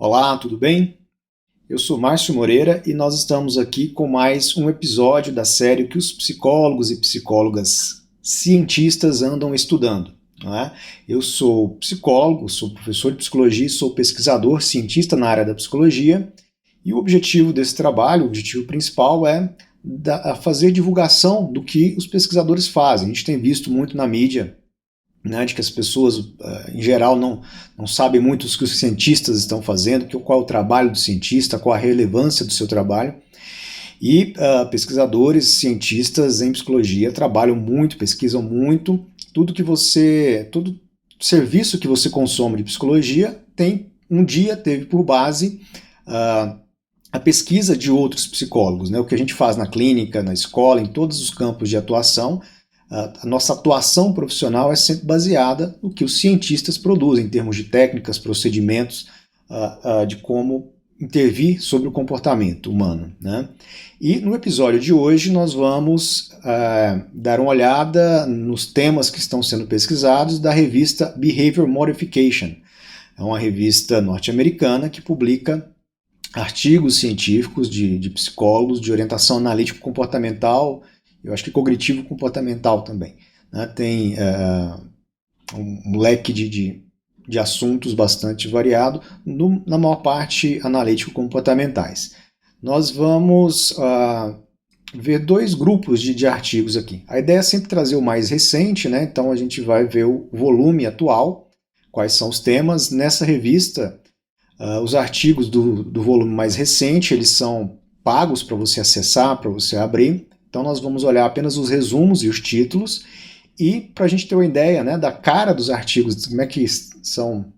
Olá, tudo bem? Eu sou Márcio Moreira e nós estamos aqui com mais um episódio da série que os psicólogos e psicólogas cientistas andam estudando. Não é? Eu sou psicólogo, sou professor de psicologia e sou pesquisador, cientista na área da psicologia, e o objetivo desse trabalho, o objetivo principal é fazer divulgação do que os pesquisadores fazem. A gente tem visto muito na mídia, né, de que as pessoas, em geral, não sabem muito o que os cientistas estão fazendo, qual é o trabalho do cientista, qual a relevância do seu trabalho. E pesquisadores, cientistas em psicologia trabalham muito, pesquisam muito. Todo serviço que você consome de psicologia um dia teve por base a pesquisa de outros psicólogos, né? O que a gente faz na clínica, na escola, em todos os campos de atuação. A nossa atuação profissional é sempre baseada no que os cientistas produzem, em termos de técnicas, procedimentos, de como intervir sobre o comportamento humano, né? E no episódio de hoje nós vamos dar uma olhada nos temas que estão sendo pesquisados da revista Behavior Modification. É uma revista norte-americana que publica artigos científicos de psicólogos de orientação analítico-comportamental, eu acho que cognitivo-comportamental também. Né? Tem um leque de assuntos bastante variado, na maior parte analítico-comportamentais. Nós vamos ver dois grupos de artigos aqui. A ideia é sempre trazer o mais recente, né? Então a gente vai ver o volume atual, quais são os temas. Nessa revista, os artigos do volume mais recente, eles são pagos para você acessar, para você abrir. Então nós vamos olhar apenas os resumos e os títulos, e para a gente ter uma ideia, né, da cara dos artigos, como é que são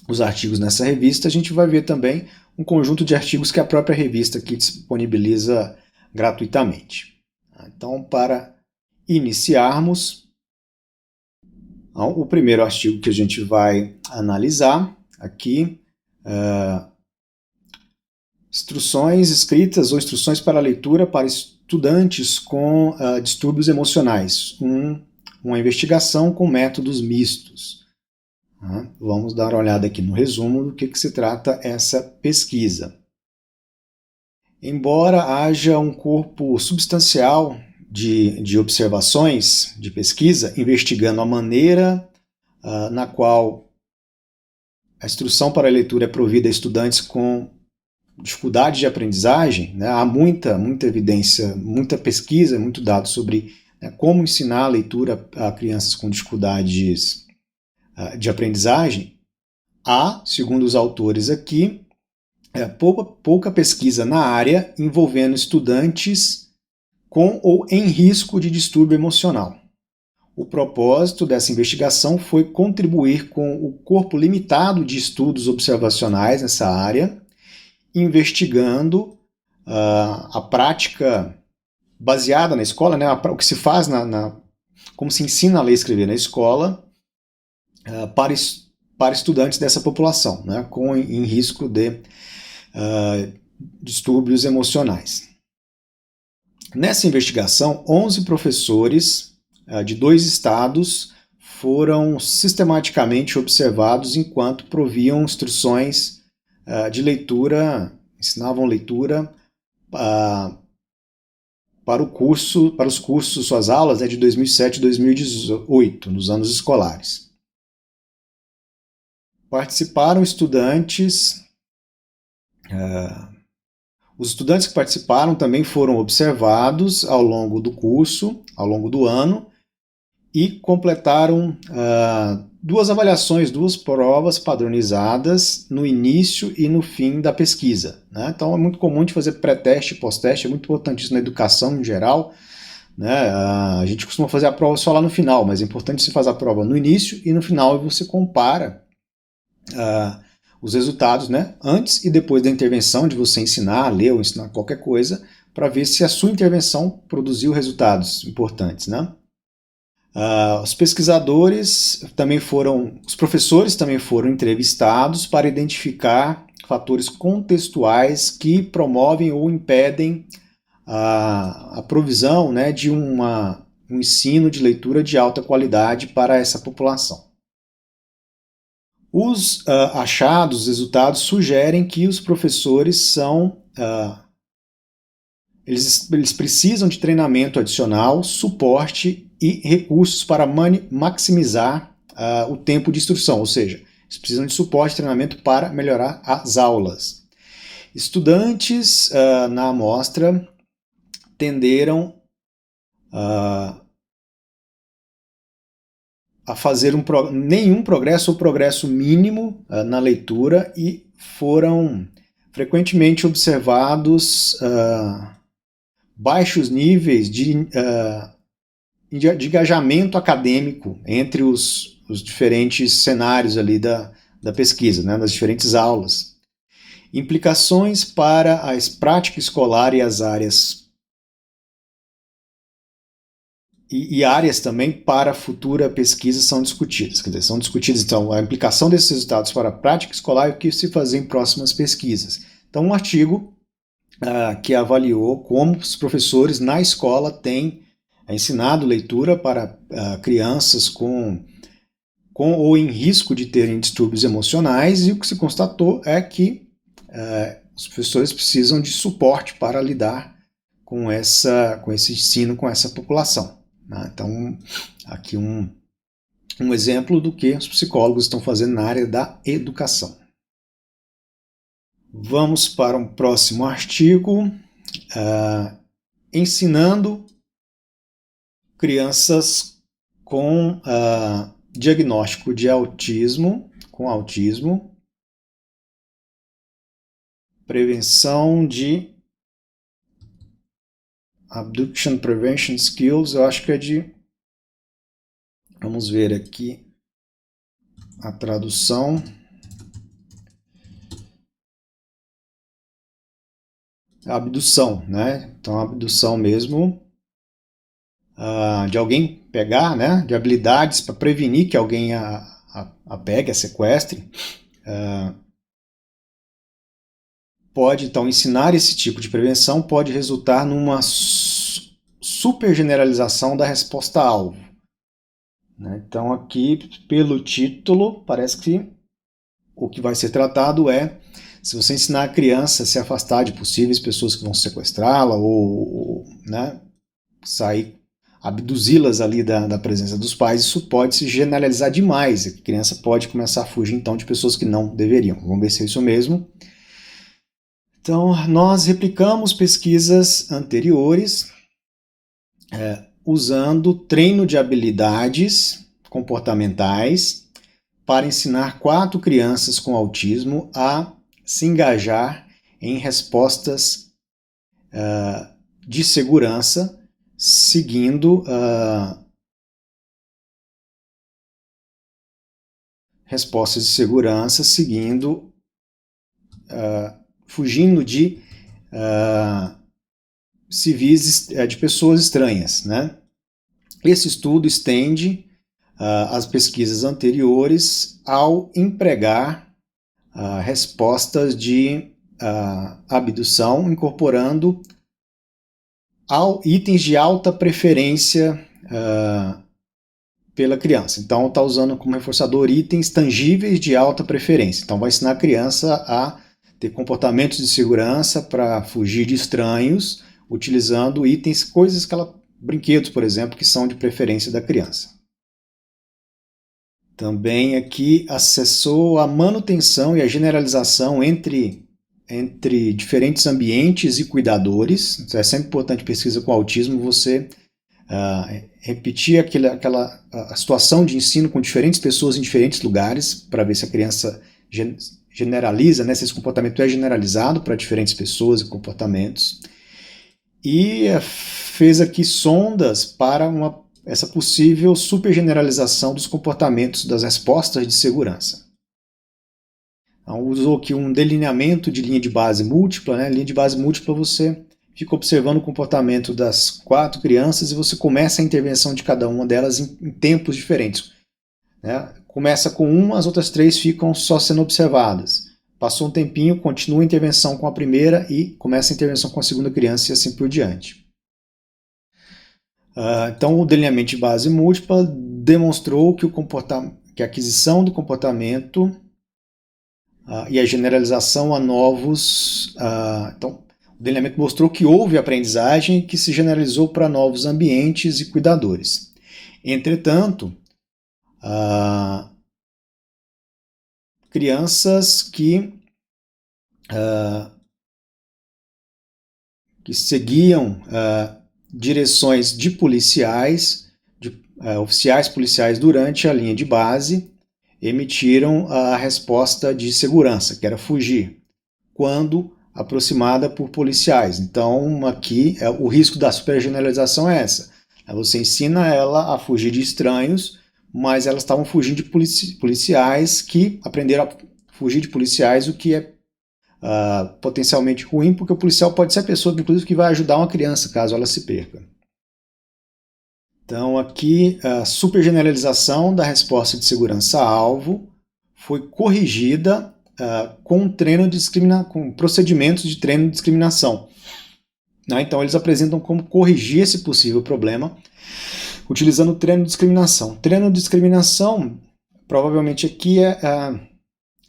os artigos nessa revista, a gente vai ver também um conjunto de artigos que a própria revista aqui disponibiliza gratuitamente. Então, para iniciarmos, o primeiro artigo que a gente vai analisar aqui, instruções escritas ou instruções para leitura para estudantes com distúrbios emocionais, uma investigação com métodos mistos. Vamos dar uma olhada aqui no resumo do que se trata essa pesquisa. Embora haja um corpo substancial de observações, de pesquisa, investigando a maneira na qual a instrução para a leitura é provida a estudantes com dificuldade de aprendizagem, né? Há muita evidência, muita pesquisa, muito dado sobre como ensinar a leitura a crianças com dificuldades de aprendizagem. Há, segundo os autores aqui, pouca pesquisa na área envolvendo estudantes com ou em risco de distúrbio emocional. O propósito dessa investigação foi contribuir com o corpo limitado de estudos observacionais nessa área, investigando a prática baseada na escola, né, o que se faz, como se ensina a ler e escrever na escola, para estudantes dessa população, né, em risco de distúrbios emocionais. Nessa investigação, 11 professores de 2 estados foram sistematicamente observados enquanto proviam instruções de leitura, ensinavam leitura para os cursos, suas aulas de 2007 e 2018, nos anos escolares. Participaram estudantes. Os estudantes que participaram também foram observados ao longo do curso, ao longo do ano, e completaram 2 avaliações, 2 provas padronizadas no início e no fim da pesquisa. Né? Então é muito comum de fazer pré-teste e pós-teste, é muito importante isso na educação em geral. Né? A gente costuma fazer a prova só lá no final, mas é importante você fazer a prova no início e no final, e você compara os resultados, né, antes e depois da intervenção, de você ensinar a ler ou ensinar qualquer coisa, para ver se a sua intervenção produziu resultados importantes. Né? Os professores também foram entrevistados para identificar fatores contextuais que promovem ou impedem a provisão, né, de um ensino de leitura de alta qualidade para essa população. Os achados, os resultados sugerem que os professores eles precisam de treinamento adicional, suporte e recursos para maximizar o tempo de instrução, ou seja, eles precisam de suporte e treinamento para melhorar as aulas. Estudantes na amostra tenderam a fazer nenhum progresso ou progresso mínimo na leitura e foram frequentemente observados baixos níveis de engajamento acadêmico entre os diferentes cenários ali da pesquisa, né, das diferentes aulas. Implicações para a prática escolar e as áreas e áreas também para a futura pesquisa são discutidas. Quer dizer, são discutidas, então, a implicação desses resultados para a prática escolar e o que se fazer em próximas pesquisas. Então, um artigo que avaliou como os professores na escola têm ensinado leitura para crianças com ou em risco de terem distúrbios emocionais, e o que se constatou é que os professores precisam de suporte para lidar com esse ensino, com essa população. Então, aqui um exemplo do que os psicólogos estão fazendo na área da educação. Vamos para um próximo artigo, ensinando crianças com diagnóstico de autismo, prevenção de Abduction Prevention Skills, eu acho que é de... Vamos ver aqui a tradução. Abdução, né? Então, a abdução mesmo de alguém pegar, né? De habilidades para prevenir que alguém a pegue, a sequestre. Pode, então, ensinar esse tipo de prevenção pode resultar numa super generalização da resposta-alvo. Então, aqui, pelo título, parece que o que vai ser tratado é se você ensinar a criança a se afastar de possíveis pessoas que vão sequestrá-la ou né, abduzi-las ali da presença dos pais, isso pode se generalizar demais. A criança pode começar a fugir, então, de pessoas que não deveriam. Vamos ver se é isso mesmo. Então, nós replicamos pesquisas anteriores usando treino de habilidades comportamentais para ensinar 4 crianças com autismo a se engajar em respostas de segurança, seguindo respostas de segurança, fugindo de civis, de pessoas estranhas, né? Esse estudo estende as pesquisas anteriores ao empregar respostas de abdução, incorporando itens de alta preferência pela criança. Então, está usando como reforçador itens tangíveis de alta preferência. Então, vai ensinar a criança a ter comportamentos de segurança para fugir de estranhos, utilizando itens, brinquedos, por exemplo, que são de preferência da criança. Também aqui acessou a manutenção e a generalização entre diferentes ambientes e cuidadores. Então, é sempre importante pesquisa com autismo você repetir a situação de ensino com diferentes pessoas em diferentes lugares para ver se a criança generaliza, né, se esse comportamento é generalizado para diferentes pessoas e comportamentos. E fez aqui sondas para essa possível supergeneralização dos comportamentos das respostas de segurança. Então, usou aqui um delineamento de linha de base múltipla. Né? Linha de base múltipla, você fica observando o comportamento das 4 crianças e você começa a intervenção de cada uma delas em tempos diferentes. Né? Começa com uma, as outras 3 ficam só sendo observadas. Passou um tempinho, continua a intervenção com a primeira e começa a intervenção com a segunda criança e assim por diante. Então, o delineamento de base múltipla demonstrou que a aquisição do comportamento e a generalização a novos... Então, o delineamento mostrou que houve aprendizagem que se generalizou para novos ambientes e cuidadores. Entretanto, crianças que seguiam direções de policiais, oficiais policiais durante a linha de base, emitiram a resposta de segurança, que era fugir, quando aproximada por policiais. Então, aqui, o risco da supergeneralização é essa. Você ensina ela a fugir de estranhos, mas elas estavam fugindo de policiais que aprenderam a fugir de policiais, o que é potencialmente ruim, porque o policial pode ser a pessoa, inclusive, que vai ajudar uma criança, caso ela se perca. Então, aqui, a supergeneralização da resposta de segurança-alvo foi corrigida com procedimentos de treino de discriminação. Então, eles apresentam como corrigir esse possível problema utilizando o treino de discriminação. Treino de discriminação, provavelmente aqui,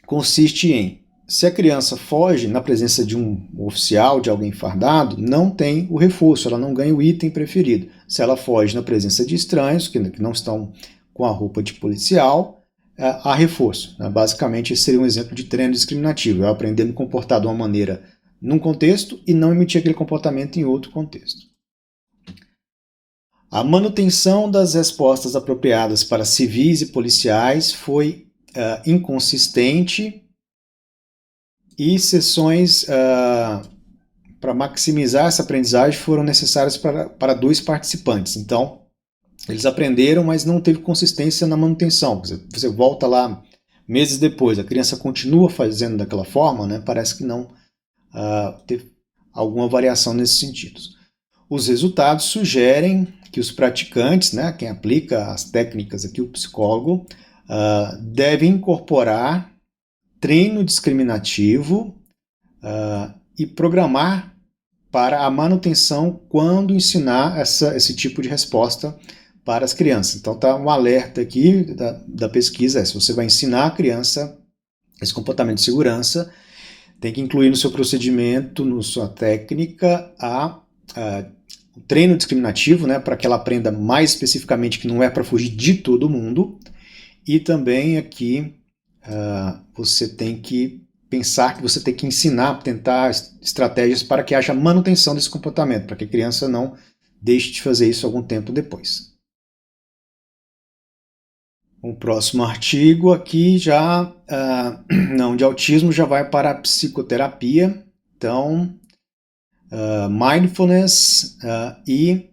consiste em, se a criança foge na presença de um oficial, de alguém fardado, não tem o reforço, ela não ganha o item preferido. Se ela foge na presença de estranhos, que não estão com a roupa de policial, há reforço. Basicamente, esse seria um exemplo de treino discriminativo, eu aprender a me comportar de uma maneira num contexto e não emitir aquele comportamento em outro contexto. A manutenção das respostas apropriadas para civis e policiais foi inconsistente e sessões para maximizar essa aprendizagem foram necessárias para 2 participantes. Então, eles aprenderam, mas não teve consistência na manutenção. Você volta lá meses depois, a criança continua fazendo daquela forma, né? Parece que não teve alguma variação nesses sentidos. Os resultados sugerem que os praticantes, né, quem aplica as técnicas aqui, o psicólogo, devem incorporar treino discriminativo e programar para a manutenção quando ensinar esse tipo de resposta para as crianças. Então está um alerta aqui da pesquisa, se você vai ensinar a criança esse comportamento de segurança, tem que incluir no seu procedimento, na sua técnica, o treino discriminativo, né, para que ela aprenda mais especificamente que não é para fugir de todo mundo, e também aqui você tem que pensar que você tem que ensinar, tentar estratégias para que haja manutenção desse comportamento, para que a criança não deixe de fazer isso algum tempo depois. O próximo artigo aqui já, não de autismo, já vai para a psicoterapia. Então, mindfulness e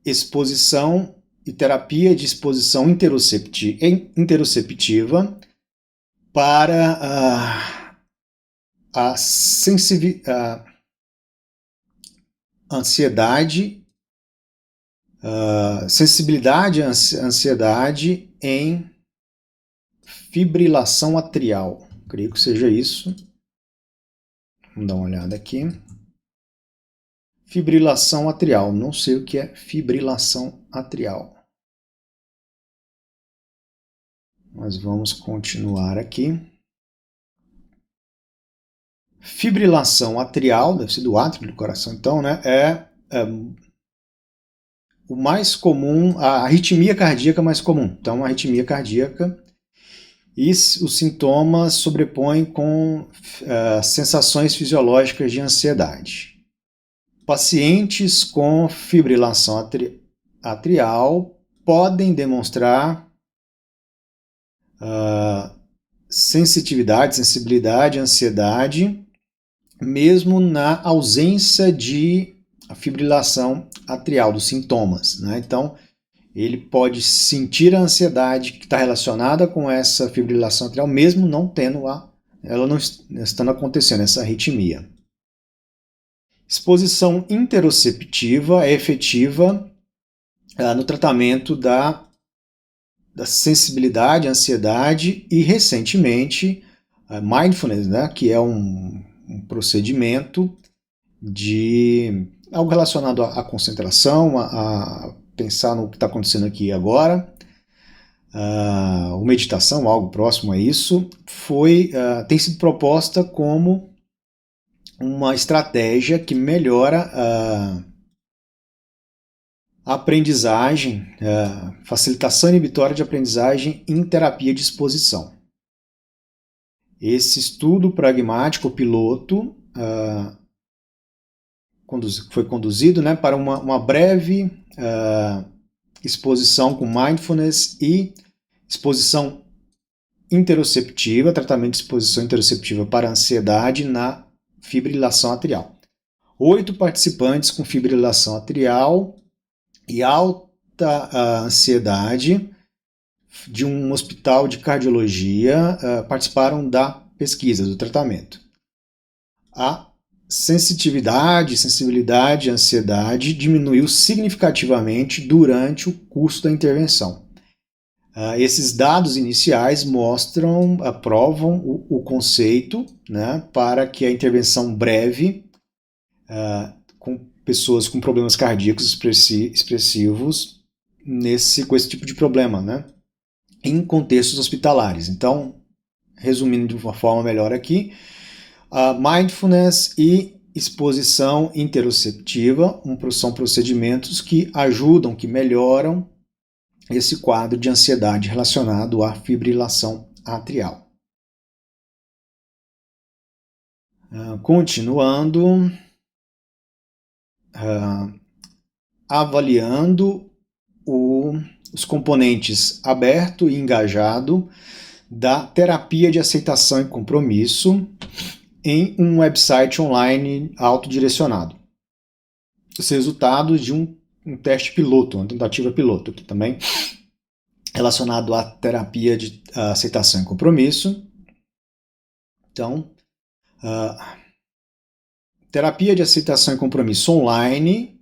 exposição e terapia de exposição interoceptiva para a ansiedade, sensibilidade à ansiedade em fibrilação atrial. Creio que seja isso. Vamos dar uma olhada aqui. Fibrilação atrial. Não sei o que é fibrilação atrial. Mas vamos continuar aqui. Fibrilação atrial, deve ser do átrio do coração, então, né? É o mais comum, a arritmia cardíaca mais comum. Então, a arritmia cardíaca, e os sintomas sobrepõem com sensações fisiológicas de ansiedade. Pacientes com fibrilação atrial podem demonstrar sensibilidade, ansiedade, mesmo na ausência de fibrilação atrial, dos sintomas, né? Então, ele pode sentir a ansiedade que está relacionada com essa fibrilação atrial, mesmo não tendo ela não estando acontecendo, essa arritmia. Exposição interoceptiva é efetiva no tratamento da sensibilidade, ansiedade e, recentemente, mindfulness, né, que é um procedimento de algo relacionado à concentração, a pensar no que está acontecendo aqui e agora, ou meditação, algo próximo a isso, tem sido proposta como uma estratégia que melhora a aprendizagem, facilitação inibitória de aprendizagem em terapia de exposição. Esse estudo pragmático piloto foi conduzido, né, para uma breve exposição com mindfulness e exposição interoceptiva, tratamento de exposição interoceptiva para ansiedade na fibrilação atrial. 8 participantes com fibrilação atrial e alta ansiedade de um hospital de cardiologia participaram da pesquisa, do tratamento. A sensibilidade e ansiedade diminuiu significativamente durante o curso da intervenção. Esses dados iniciais provam o conceito, né, para que a intervenção breve com pessoas com problemas cardíacos expressivos com esse tipo de problema, né, em contextos hospitalares. Então, resumindo de uma forma melhor aqui, mindfulness e exposição interoceptiva são procedimentos que ajudam, que melhoram esse quadro de ansiedade relacionado à fibrilação atrial. Continuando, avaliando os componentes aberto e engajado da terapia de aceitação e compromisso em um website online autodirecionado. Os resultados de um teste piloto, uma tentativa piloto aqui também, relacionado à terapia de aceitação e compromisso. Então, terapia de aceitação e compromisso online,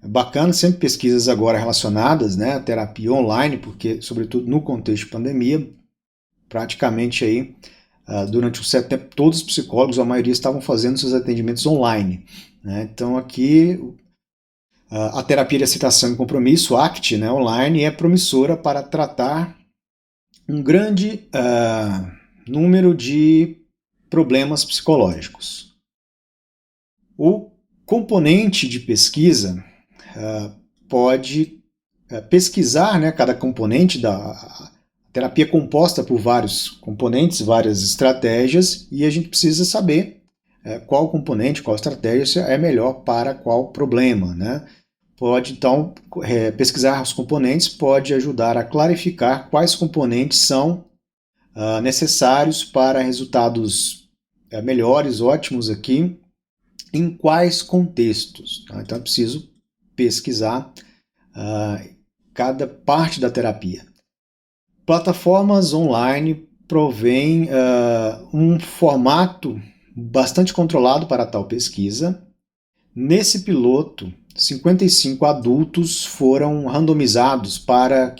bacana, sempre pesquisas agora relacionadas, né, à terapia online, porque, sobretudo no contexto de pandemia, praticamente aí, durante um certo tempo, todos os psicólogos, a maioria, estavam fazendo seus atendimentos online, né? Então aqui a terapia de aceitação e compromisso, ACT, né, online, é promissora para tratar um grande número de problemas psicológicos. O componente de pesquisa pode pesquisar, né, cada componente da terapia composta por vários componentes, várias estratégias, e a gente precisa saber qual componente, qual estratégia é melhor para qual problema, né? Pode, então, pesquisar os componentes pode ajudar a clarificar quais componentes são necessários para resultados melhores, ótimos aqui, em quais contextos. Tá? Então, é preciso pesquisar cada parte da terapia. Plataformas online provêm um formato bastante controlado para tal pesquisa. Nesse piloto, 55 adultos foram randomizados para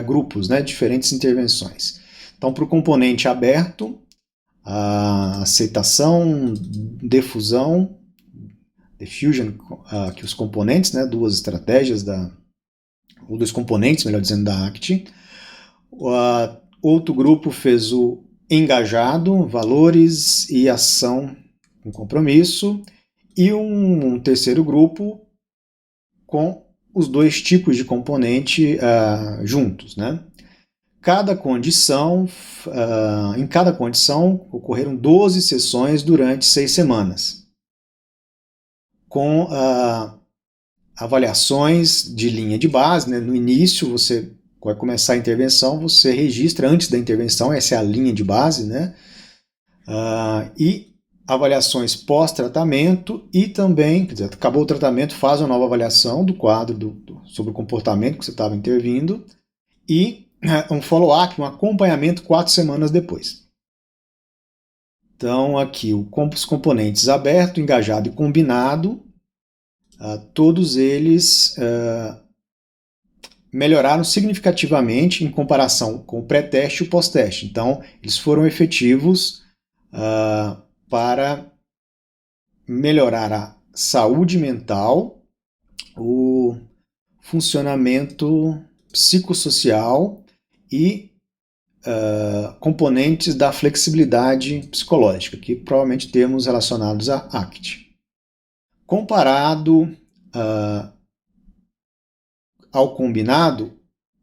grupos, né, diferentes intervenções. Então, para o componente aberto, a aceitação, diffusion, que os componentes, né, duas estratégias, ou dois componentes, melhor dizendo, da ACT. Outro grupo fez o engajado, valores e ação com compromisso, e um terceiro grupo com os dois tipos de componente juntos, né? Em cada condição ocorreram 12 sessões durante 6 semanas, com avaliações de linha de base, né? No início, você vai começar a intervenção, você registra antes da intervenção, essa é a linha de base, né? E avaliações pós-tratamento e também, quer dizer, acabou o tratamento, faz uma nova avaliação do quadro sobre o comportamento que você estava intervindo e um follow-up, um acompanhamento 4 semanas depois. Então, aqui, os componentes aberto, engajado e combinado, todos eles melhoraram significativamente em comparação com o pré-teste e o pós-teste. Então, eles foram efetivos para melhorar a saúde mental, o funcionamento psicossocial e componentes da flexibilidade psicológica, que provavelmente temos relacionados a ACT. Comparado ao combinado,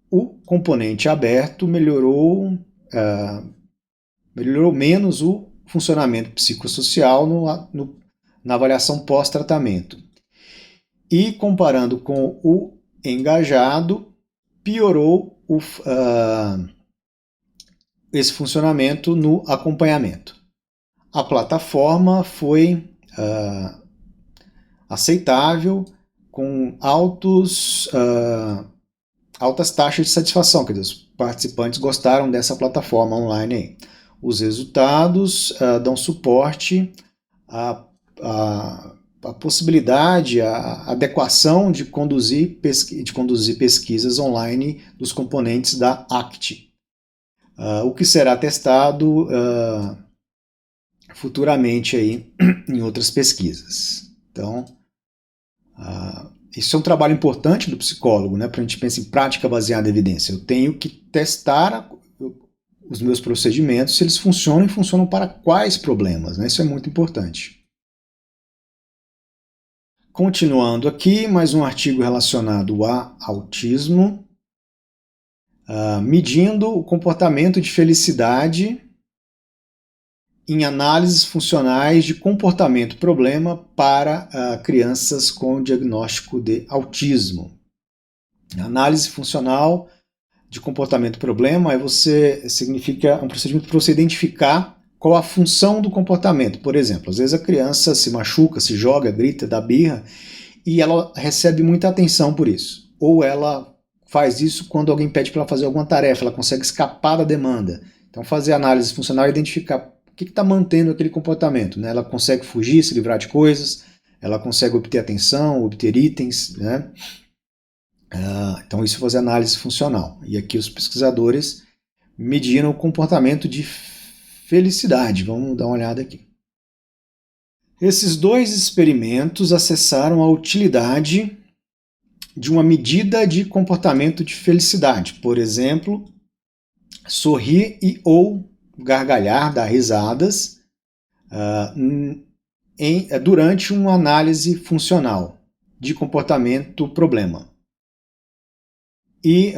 o componente aberto melhorou menos o funcionamento psicossocial na avaliação pós-tratamento. E comparando com o engajado, piorou esse funcionamento no acompanhamento. A plataforma foi aceitável, com altas taxas de satisfação, quer dizer, os participantes gostaram dessa plataforma online aí. Os resultados dão suporte à possibilidade, à adequação de conduzir pesquisas online dos componentes da ACT, o que será testado futuramente aí em outras pesquisas. Então, isso é um trabalho importante do psicólogo, né, para a gente pensar em prática baseada em evidência. Eu tenho que testar os meus procedimentos, se eles funcionam e funcionam para quais problemas, né? Isso é muito importante. Continuando aqui, mais um artigo relacionado a autismo, medindo o comportamento de felicidade em análises funcionais de comportamento-problema para crianças com diagnóstico de autismo. A análise funcional de comportamento-problema significa um procedimento para você identificar qual a função do comportamento. Por exemplo, às vezes a criança se machuca, se joga, grita, dá birra, e ela recebe muita atenção por isso. Ou ela faz isso quando alguém pede para ela fazer alguma tarefa, ela consegue escapar da demanda. Então, fazer análise funcional é identificar o que está mantendo aquele comportamento, né? Ela consegue fugir, se livrar de coisas, ela consegue obter atenção, obter itens, né? Então, isso é fazer análise funcional. E aqui os pesquisadores mediram o comportamento de felicidade. Vamos dar uma olhada aqui. Esses dois experimentos acessaram a utilidade de uma medida de comportamento de felicidade. Por exemplo, sorrir e ou gargalhar, dar risadas durante uma análise funcional de comportamento-problema. E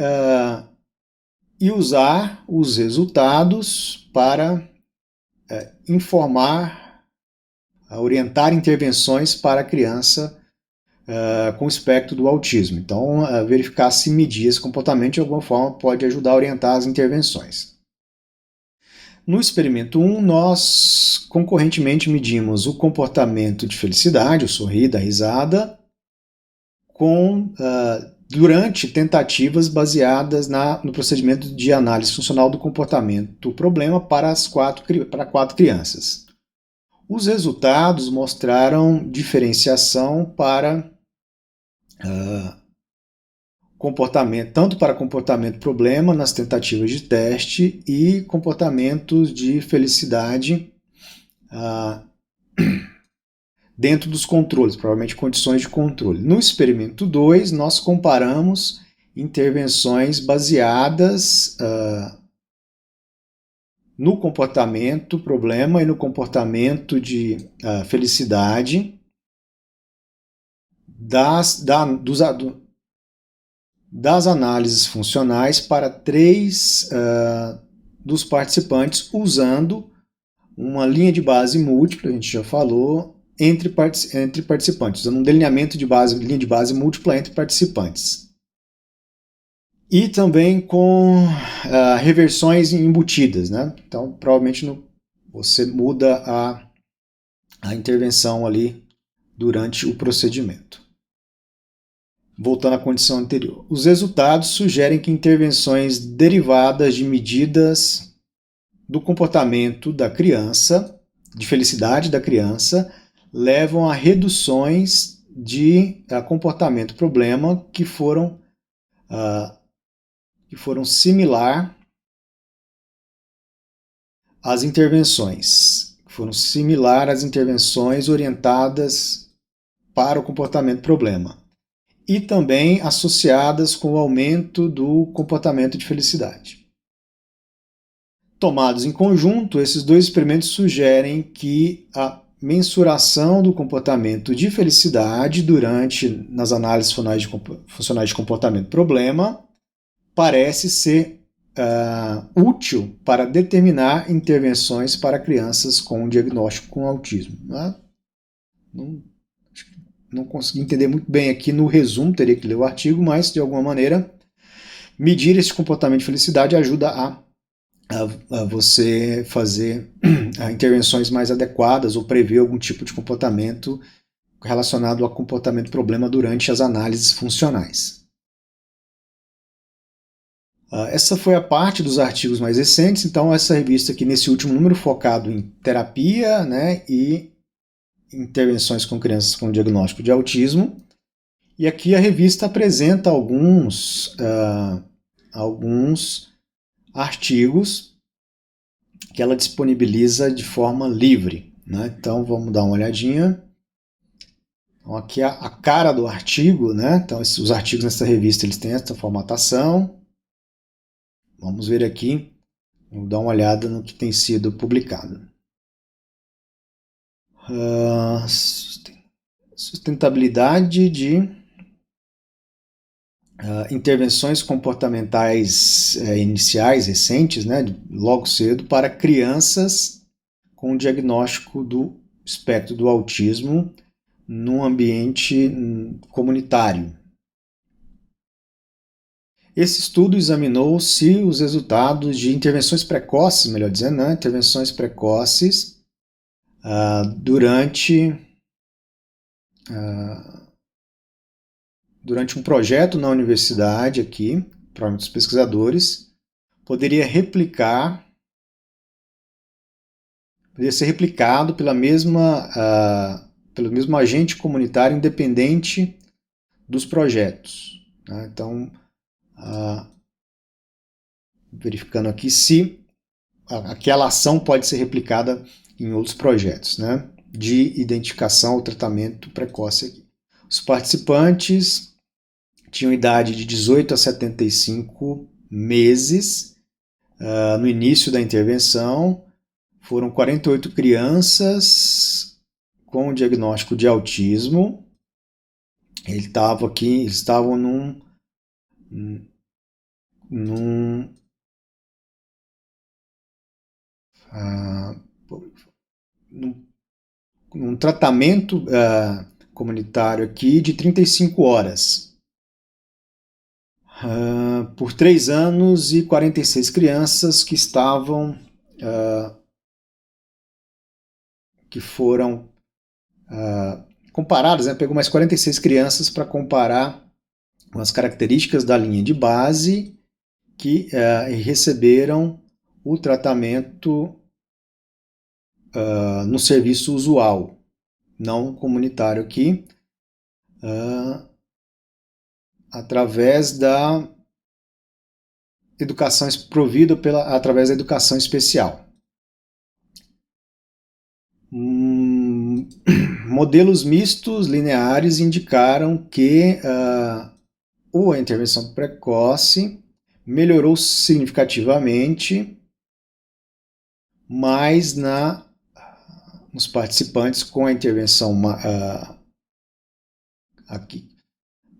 usar os resultados para orientar intervenções para a criança com o espectro do autismo. Então, verificar se medir esse comportamento de alguma forma pode ajudar a orientar as intervenções. No experimento 1, nós concorrentemente medimos o comportamento de felicidade, o sorrir, da risada, durante tentativas baseadas no procedimento de análise funcional do comportamento-problema para 4 crianças. Os resultados mostraram diferenciação para tanto para comportamento-problema nas tentativas de teste e comportamentos de felicidade dentro dos controles, provavelmente condições de controle. No experimento 2, nós comparamos intervenções baseadas no comportamento-problema e no comportamento de felicidade das análises funcionais para 3 dos participantes, usando uma linha de base múltipla, a gente já falou, entre participantes, usando um delineamento de linha de base múltipla entre participantes. E também com reversões embutidas, né? Então, provavelmente você muda a intervenção ali durante o procedimento. Voltando à condição anterior. Os resultados sugerem que intervenções derivadas de medidas do comportamento da criança, de felicidade da criança, levam a reduções de comportamento-problema que foram similar às intervenções. Orientadas para o comportamento-problema. e também associadas com o aumento do comportamento de felicidade. Tomados em conjunto, esses dois experimentos sugerem que a mensuração do comportamento de felicidade nas análises funcionais de comportamento-problema parece ser útil para determinar intervenções para crianças com diagnóstico com autismo. Né? Não consegui entender muito bem aqui no resumo, teria que ler o artigo, mas de alguma maneira medir esse comportamento de felicidade ajuda a você fazer intervenções mais adequadas ou prever algum tipo de comportamento relacionado a comportamento problema durante as análises funcionais. Essa foi a parte dos artigos mais recentes, então essa revista aqui nesse último número focado em terapia, né, e intervenções com crianças com diagnóstico de autismo. E aqui a revista apresenta alguns artigos que ela disponibiliza de forma livre. Né? Então vamos dar uma olhadinha. Então, aqui é a cara do artigo, né? Então os artigos nessa revista eles têm essa formatação. Vamos ver aqui, vamos dar uma olhada no que tem sido publicado. Sustentabilidade de intervenções comportamentais iniciais, recentes, né, logo cedo, para crianças com diagnóstico do espectro do autismo num ambiente comunitário. Esse estudo examinou se os resultados de intervenções precoces, melhor dizendo, né, intervenções precoces durante um projeto na universidade aqui, para muitos pesquisadores, poderia ser replicado pelo mesmo agente comunitário independente dos projetos. Né? Então, verificando aqui se aquela ação pode ser replicada em outros projetos, né? De identificação ou tratamento precoce aqui. Os participantes tinham idade de 18 a 75 meses no início da intervenção. Foram 48 crianças com diagnóstico de autismo. Eles estavam num tratamento comunitário aqui de 35 horas. Por 3 anos e 46 crianças que estavam que foram comparadas, né? Pegou mais 46 crianças para comparar as características da linha de base que receberam o tratamento no serviço usual, não comunitário aqui, através da educação provida através da educação especial. Modelos mistos lineares indicaram que a intervenção precoce melhorou significativamente, mas nos participantes com a intervenção aqui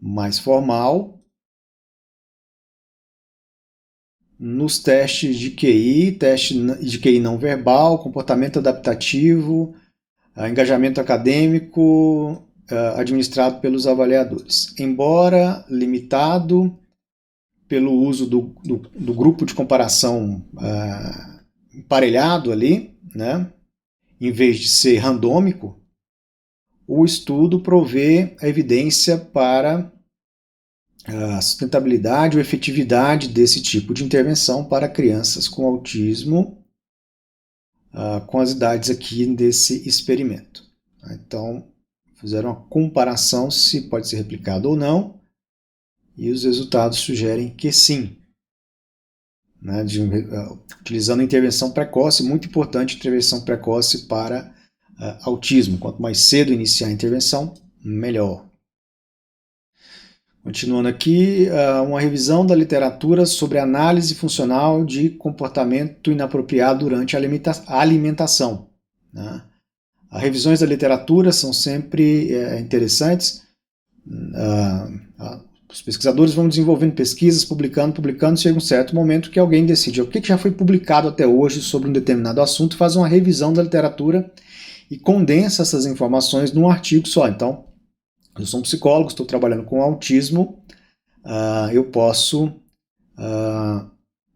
mais formal, nos testes de QI, teste de QI não verbal, comportamento adaptativo, engajamento acadêmico administrado pelos avaliadores. Embora limitado pelo uso do grupo de comparação emparelhado ali, né, em vez de ser randômico, o estudo provê a evidência para a sustentabilidade ou efetividade desse tipo de intervenção para crianças com autismo com as idades aqui desse experimento. Então, fizeram uma comparação se pode ser replicado ou não, e os resultados sugerem que sim. Né, utilizando intervenção precoce, muito importante intervenção precoce para autismo. Quanto mais cedo iniciar a intervenção, melhor. Continuando aqui, uma revisão da literatura sobre análise funcional de comportamento inapropriado durante a alimentação. Né? As revisões da literatura são sempre interessantes. Os pesquisadores vão desenvolvendo pesquisas, publicando, chega um certo momento que alguém decide o que já foi publicado até hoje sobre um determinado assunto, faz uma revisão da literatura e condensa essas informações num artigo só. Então, eu sou um psicólogo, estou trabalhando com autismo, eu posso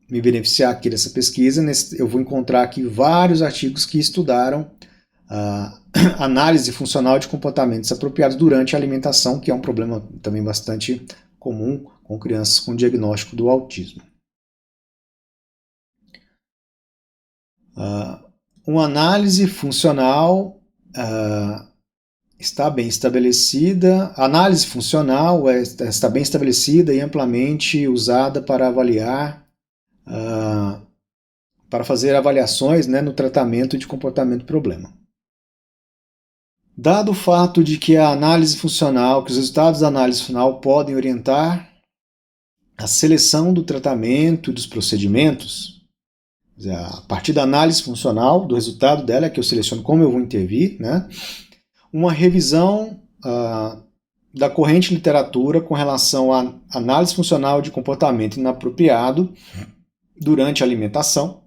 me beneficiar aqui dessa pesquisa. Eu vou encontrar aqui vários artigos que estudaram análise funcional de comportamentos apropriados durante a alimentação, que é um problema também bastante comum com crianças com diagnóstico do autismo. Uma análise funcional está bem estabelecida. A análise funcional está bem estabelecida e amplamente usada para avaliar, para fazer avaliações, né, no tratamento de comportamento-problema. Dado o fato de que a análise funcional, que os resultados da análise funcional podem orientar a seleção do tratamento e dos procedimentos, a partir da análise funcional, do resultado dela, é que eu seleciono como eu vou intervir, né? Uma revisão da corrente literatura com relação à análise funcional de comportamento inapropriado durante a alimentação.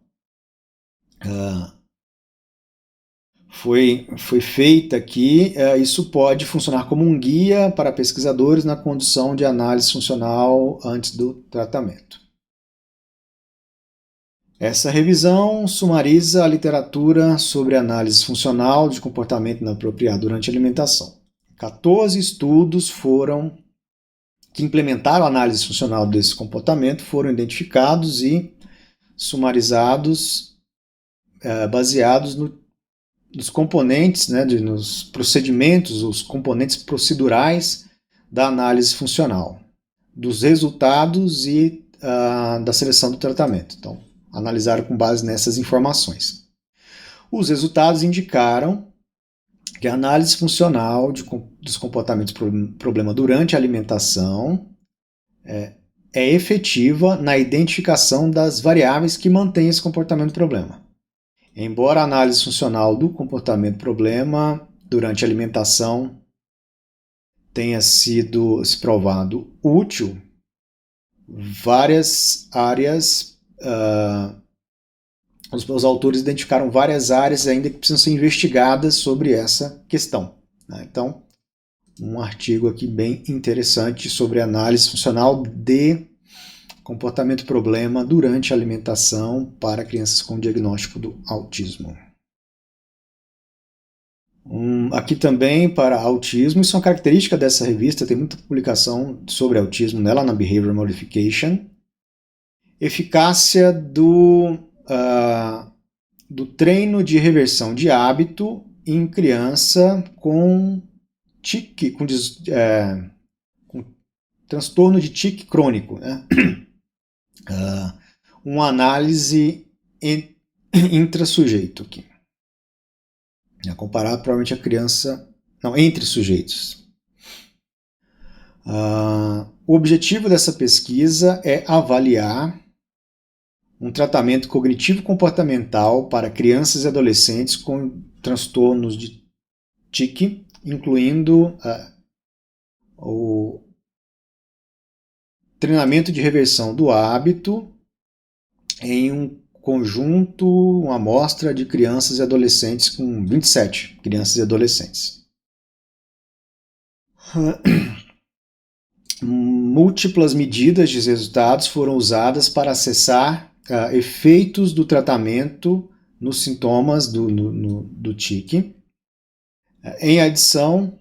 Foi feita aqui, isso pode funcionar como um guia para pesquisadores na condução de análise funcional antes do tratamento. Essa revisão sumariza a literatura sobre análise funcional de comportamento inapropriado durante a alimentação. 14 estudos que implementaram a análise funcional desse comportamento foram identificados e sumarizados, baseados nos componentes, né, nos procedimentos, os componentes procedurais da análise funcional, dos resultados e da seleção do tratamento. Então, analisaram com base nessas informações. Os resultados indicaram que a análise funcional dos comportamentos problema durante a alimentação é efetiva na identificação das variáveis que mantêm esse comportamento problema. Embora a análise funcional do comportamento problema durante a alimentação tenha sido se provado útil, várias áreas, os autores identificaram várias áreas ainda que precisam ser investigadas sobre essa questão. Né? Então, um artigo aqui bem interessante sobre análise funcional de comportamento problema durante a alimentação para crianças com diagnóstico do autismo. Aqui também para autismo, isso é uma característica dessa revista, tem muita publicação sobre autismo nela, na Behavior Modification. Eficácia do treino de reversão de hábito em criança com tique, com transtorno de tique crônico. Né? Uma análise intrasujeito aqui. Comparar provavelmente a criança... Não, entre sujeitos. O objetivo dessa pesquisa é avaliar um tratamento cognitivo-comportamental para crianças e adolescentes com transtornos de tique, incluindo o treinamento de reversão do hábito em um conjunto, uma amostra de crianças e adolescentes com 27 crianças e adolescentes. Múltiplas medidas de resultados foram usadas para acessar efeitos do tratamento nos sintomas do tique. Em adição,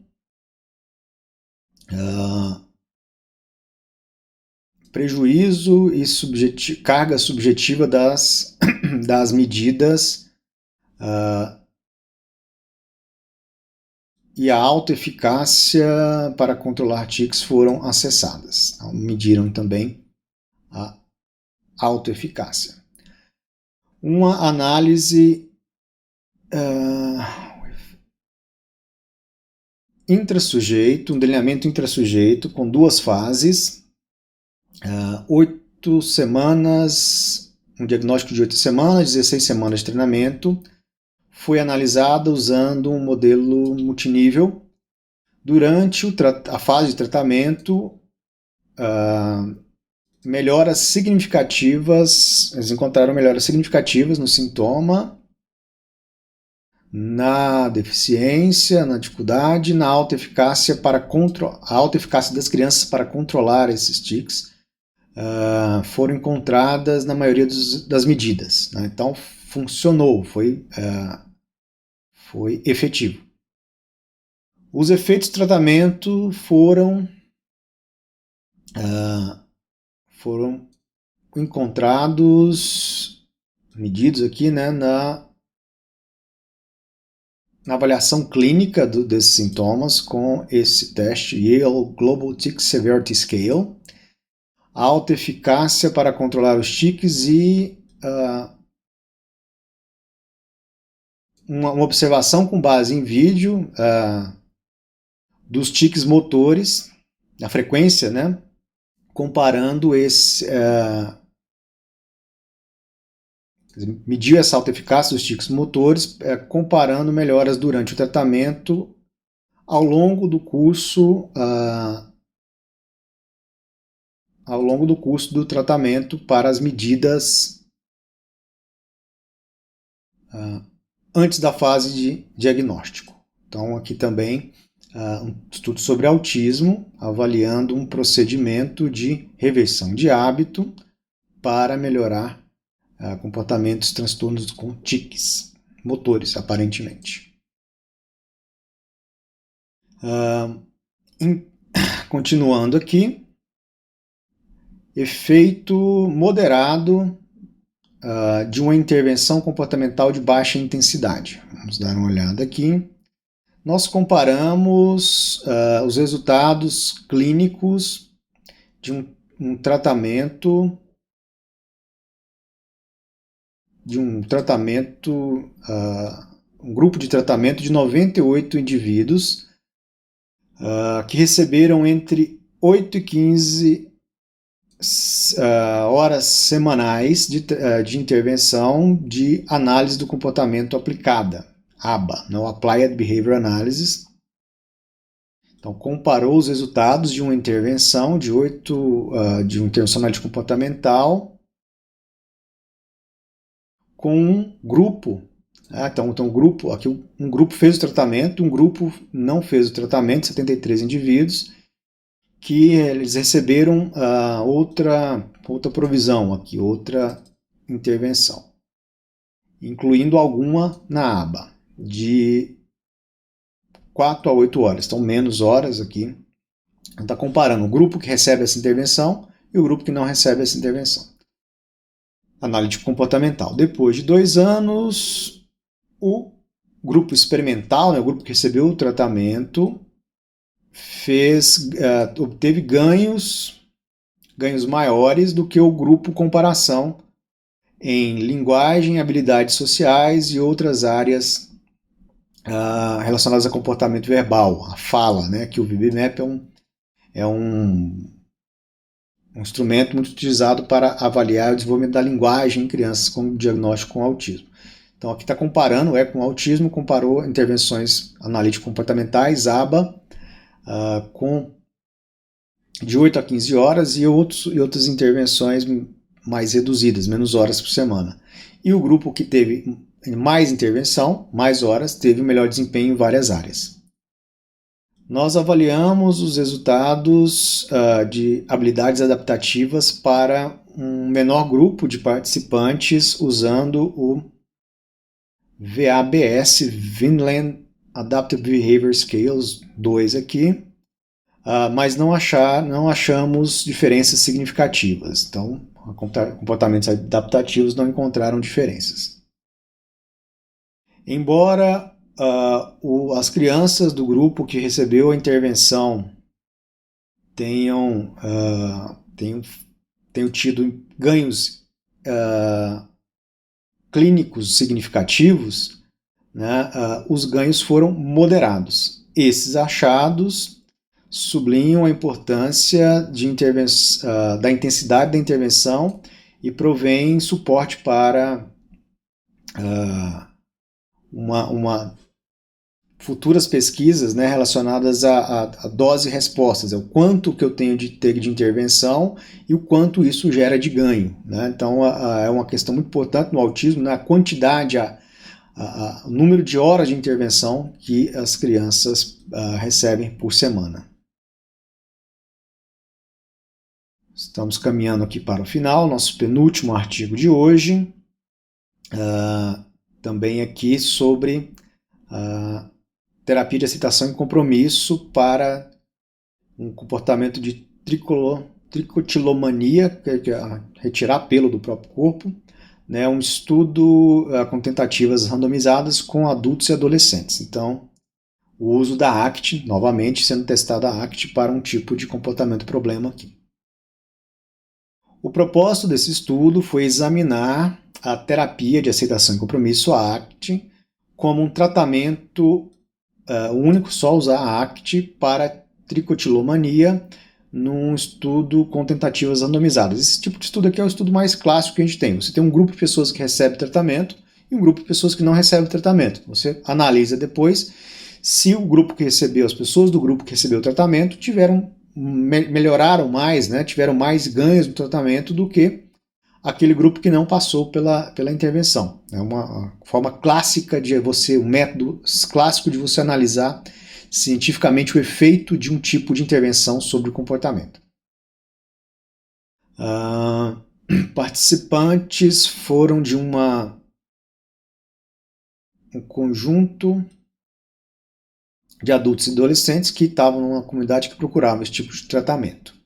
prejuízo e carga subjetiva das medidas e a autoeficácia para controlar tiques foram acessadas. Então, mediram também a autoeficácia. Uma análise intrassujeito, um delineamento intrassujeito com 2 fases, 8 semanas, um diagnóstico de 8 semanas, 16 semanas de treinamento. Foi analisada usando um modelo multinível. Durante a fase de tratamento, melhoras significativas, eles encontraram melhoras significativas no sintoma, na deficiência, na dificuldade, na alta eficácia a alta eficácia das crianças para controlar esses tics foram encontradas na maioria das medidas, né? Então funcionou, foi efetivo. Os efeitos do tratamento foram encontrados, medidos aqui, né, na avaliação clínica desses sintomas com esse teste Yale Global Tic Severity Scale, alta eficácia para controlar os tiques e uma observação com base em vídeo dos tiques motores, a frequência, né, comparando mediu essa alta eficácia dos tiques motores, comparando melhoras durante o tratamento ao longo do curso do tratamento para as medidas antes da fase de diagnóstico. Então aqui também um estudo sobre autismo, avaliando um procedimento de reversão de hábito para melhorar comportamentos, transtornos com tiques motores, aparentemente. Continuando aqui, efeito moderado de uma intervenção comportamental de baixa intensidade. Vamos dar uma olhada aqui. Nós comparamos os resultados clínicos de um grupo de tratamento de 98 indivíduos que receberam entre 8 e 15 horas semanais de intervenção de análise do comportamento aplicada, ABA, não Applied Behavior Analysis. Então, comparou os resultados de uma intervenção de uma intervenção analítica comportamental com um grupo. Então um grupo fez o tratamento, um grupo não fez o tratamento, 73 indivíduos, que eles receberam outra provisão aqui, outra intervenção, incluindo alguma na aba, de 4 a 8 horas, então menos horas aqui. Está comparando o grupo que recebe essa intervenção e o grupo que não recebe essa intervenção. Analítico comportamental. Depois de 2 anos, o grupo experimental, né, o grupo que recebeu o tratamento, obteve ganhos maiores do que o grupo comparação em linguagem, habilidades sociais e outras áreas relacionadas a comportamento verbal, a fala, né, que o VB-MAP é um instrumento muito utilizado para avaliar o desenvolvimento da linguagem em crianças com diagnóstico com autismo. Então aqui está comparando, com autismo, comparou intervenções analítico-comportamentais, ABA, de 8 a 15 horas e outras intervenções mais reduzidas, menos horas por semana. E o grupo que teve mais intervenção, mais horas, teve um melhor desempenho em várias áreas. Nós avaliamos os resultados de habilidades adaptativas para um menor grupo de participantes usando o VABS, Vineland Adaptive Behavior Scales 2 aqui, mas não achamos diferenças significativas. Então, comportamentos adaptativos não encontraram diferenças. Embora as crianças do grupo que recebeu a intervenção tenham tido ganhos clínicos significativos, né, os ganhos foram moderados. esses achados sublinham a importância da intensidade da intervenção e provém suporte para futuras pesquisas, né, relacionadas a dose e respostas, é o quanto que eu tenho de ter de intervenção e o quanto isso gera de ganho, né? Então é uma questão muito importante no autismo, né, a quantidade, o número de horas de intervenção que as crianças recebem por semana. Estamos caminhando aqui para o final, nosso penúltimo artigo de hoje, também aqui sobre terapia de aceitação e compromisso para um comportamento de tricotilomania, que é retirar pelo do próprio corpo, né, um estudo com tentativas randomizadas com adultos e adolescentes. Então, o uso da ACT, novamente sendo testada a ACT para um tipo de comportamento problema aqui. O propósito desse estudo foi examinar a terapia de aceitação e compromisso, a ACT, como um tratamento único, só usar a ACT para tricotilomania num estudo com tentativas randomizadas. Esse tipo de estudo aqui é o estudo mais clássico que a gente tem. Você tem um grupo de pessoas que recebe tratamento e um grupo de pessoas que não recebe tratamento. Você analisa depois se o grupo que recebeu, as pessoas do grupo que recebeu o tratamento melhoraram mais, né, tiveram mais ganhos no tratamento do que aquele grupo que não passou pela intervenção. É uma forma clássica de um método clássico de você analisar cientificamente o efeito de um tipo de intervenção sobre o comportamento. Participantes foram de um conjunto de adultos e adolescentes que estavam numa comunidade que procurava esse tipo de tratamento.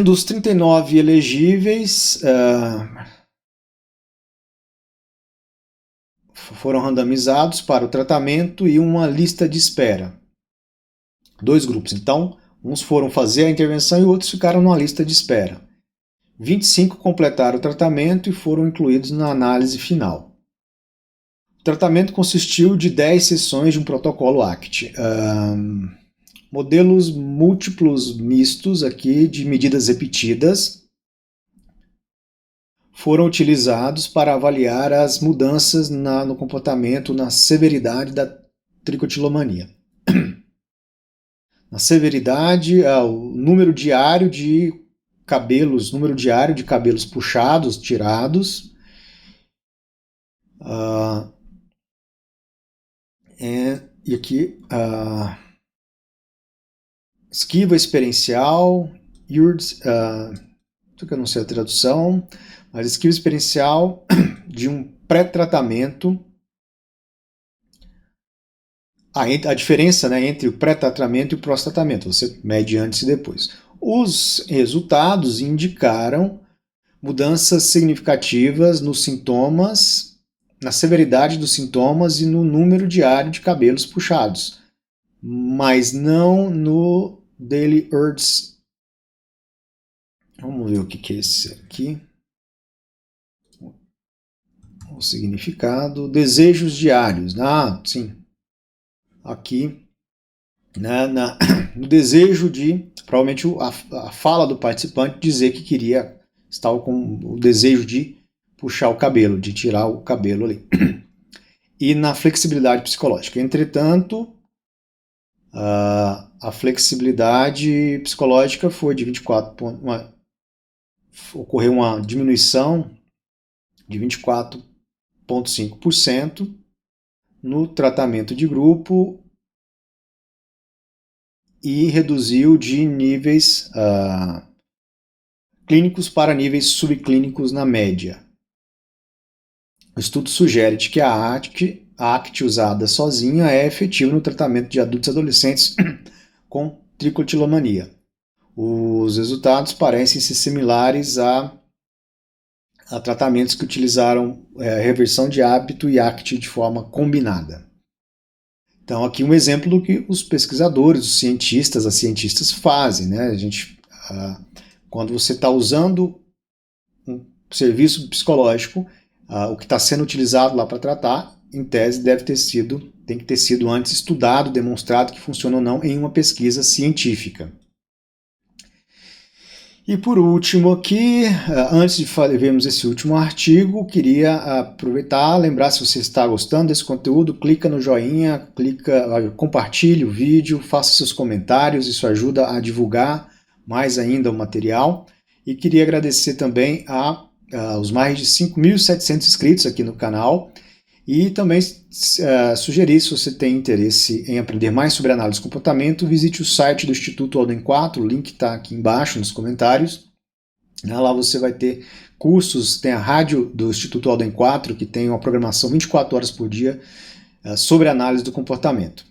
Dos 39 elegíveis, foram randomizados para o tratamento e uma lista de espera. 2 grupos. Então, uns foram fazer a intervenção e outros ficaram numa lista de espera. 25 completaram o tratamento e foram incluídos na análise final. O tratamento consistiu de 10 sessões de um protocolo ACT. Modelos múltiplos mistos aqui de medidas repetidas foram utilizados para avaliar as mudanças no comportamento, na severidade da tricotilomania. Na severidade, o número diário de cabelos puxados, tirados, e aqui esquiva experiencial, isso que eu não sei a tradução, mas esquiva experiencial de um pré-tratamento. A diferença, né, entre o pré-tratamento e o pós-tratamento, você mede antes e depois. Os resultados indicaram mudanças significativas nos sintomas, na severidade dos sintomas e no número diário de cabelos puxados, mas não no Daily Urges. Vamos ver o que é esse aqui. O significado. Desejos diários. Sim. Aqui, né, no desejo de, provavelmente a fala do participante dizer que estava com o desejo de puxar o cabelo, de tirar o cabelo ali. E na flexibilidade psicológica. Entretanto, a flexibilidade psicológica foi de 24 ocorreu uma diminuição de 24,5% no tratamento de grupo e reduziu de níveis clínicos para níveis subclínicos na média. O estudo sugere que a ACT usada sozinha é efetiva no tratamento de adultos e adolescentes com tricotilomania. Os resultados parecem ser similares a tratamentos que utilizaram reversão de hábito e ACT de forma combinada. Então, aqui um exemplo do que os pesquisadores, as cientistas fazem, né? Quando você está usando um serviço psicológico, o que está sendo utilizado lá para tratar, em tese, deve ter tem que ter sido antes estudado, demonstrado que funciona ou não em uma pesquisa científica. E por último aqui, antes de vermos esse último artigo, queria aproveitar, lembrar, se você está gostando desse conteúdo, clica no joinha, compartilhe o vídeo, faça seus comentários, isso ajuda a divulgar mais ainda o material. E queria agradecer também aos mais de 5.700 inscritos aqui no canal e também sugerir, se você tem interesse em aprender mais sobre análise de comportamento, visite o site do Instituto Alden 4, o link está aqui embaixo nos comentários. Lá você vai ter cursos, tem a rádio do Instituto Alden 4, que tem uma programação 24 horas por dia sobre análise do comportamento.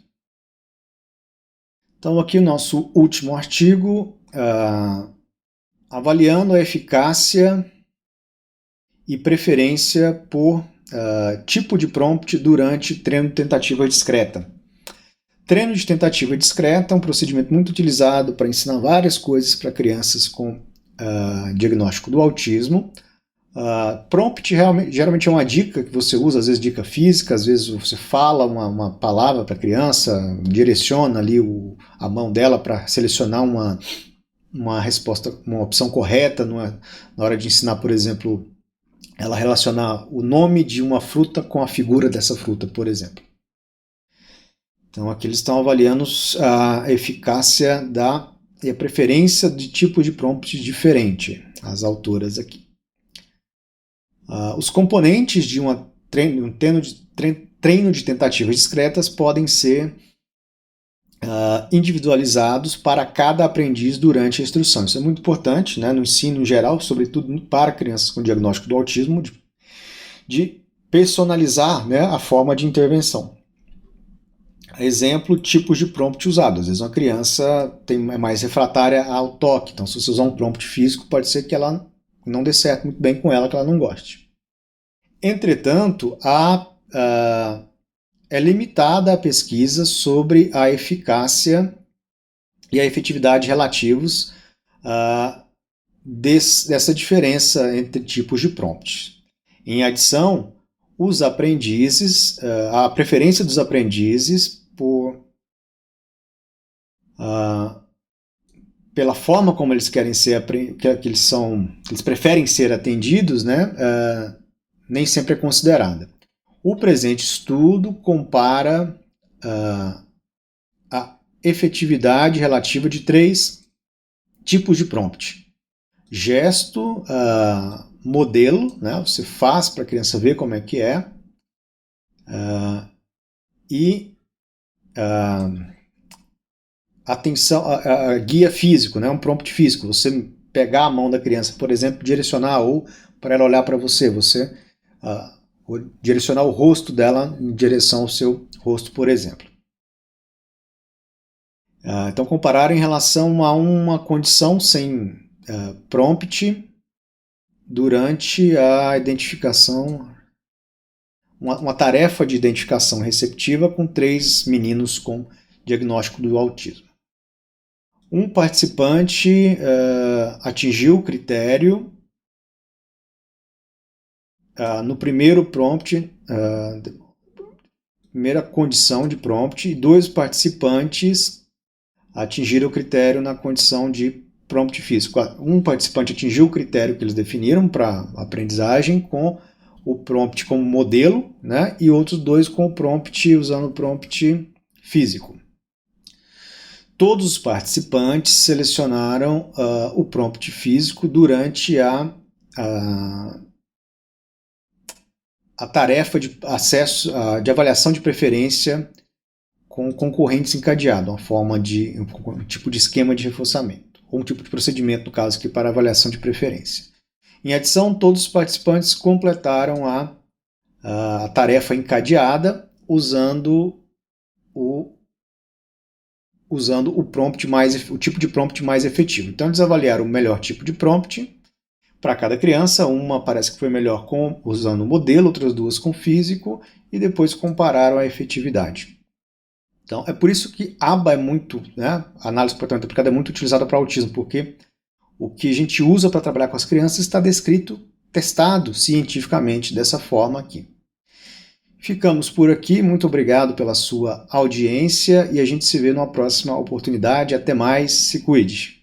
Então aqui o nosso último artigo, avaliando a eficácia e preferência por tipo de prompt durante treino de tentativa discreta. Treino de tentativa discreta é um procedimento muito utilizado para ensinar várias coisas para crianças com diagnóstico do autismo. Prompt geralmente é uma dica que você usa, às vezes dica física, às vezes você fala uma palavra para a criança, direciona ali a mão dela para selecionar uma resposta, uma opção correta na hora de ensinar, por exemplo, ela relacionar o nome de uma fruta com a figura dessa fruta, por exemplo. Então aqui eles estão avaliando a eficácia e a preferência de tipo de prompt diferente, as autoras aqui. Os componentes de um treino de tentativas discretas podem ser individualizados para cada aprendiz durante a instrução. Isso é muito importante, né, no ensino em geral, sobretudo para crianças com diagnóstico do autismo, de personalizar, né, a forma de intervenção. Exemplo, tipos de prompt usado. Às vezes uma criança é mais refratária ao toque, então se você usar um prompt físico, pode ser que ela não dê certo muito bem com ela, que ela não goste. Entretanto, é limitada a pesquisa sobre a eficácia e a efetividade relativos dessa diferença entre tipos de prompt. Em adição, os aprendizes, a preferência dos aprendizes pela forma como eles querem ser, que eles preferem ser atendidos, né, nem sempre é considerada. O presente estudo compara a efetividade relativa de 3 tipos de prompt. Gesto, modelo, né, você faz para a criança ver como é que é, e atenção, guia físico, né, um prompt físico. Você pegar a mão da criança, por exemplo, direcionar ou para ela olhar para você, direcionar o rosto dela em direção ao seu rosto, por exemplo. Então, comparar em relação a uma condição sem prompt durante a identificação, uma tarefa de identificação receptiva com 3 meninos com diagnóstico do autismo. Um participante atingiu o critério no primeiro prompt, primeira condição de prompt, e 2 participantes atingiram o critério na condição de prompt físico. Um participante atingiu o critério que eles definiram para aprendizagem com o prompt como modelo, né, e outros 2 com o prompt, usando o prompt físico. Todos os participantes selecionaram o prompt físico durante a tarefa de acesso, de avaliação de preferência com concorrentes encadeado, um tipo de esquema de reforçamento, ou um tipo de procedimento, no caso aqui, para avaliação de preferência. Em adição, todos os participantes completaram a tarefa encadeada usando o tipo de prompt mais efetivo. Então, eles avaliaram o melhor tipo de prompt para cada criança. Uma parece que foi melhor usando o modelo, outras 2 com físico, e depois compararam a efetividade. Então, é por isso que ABA é muito, né, a análise de comportamento aplicada é muito utilizada para autismo, porque o que a gente usa para trabalhar com as crianças está descrito, testado cientificamente dessa forma aqui. Ficamos por aqui, muito obrigado pela sua audiência e a gente se vê numa próxima oportunidade. Até mais, se cuide!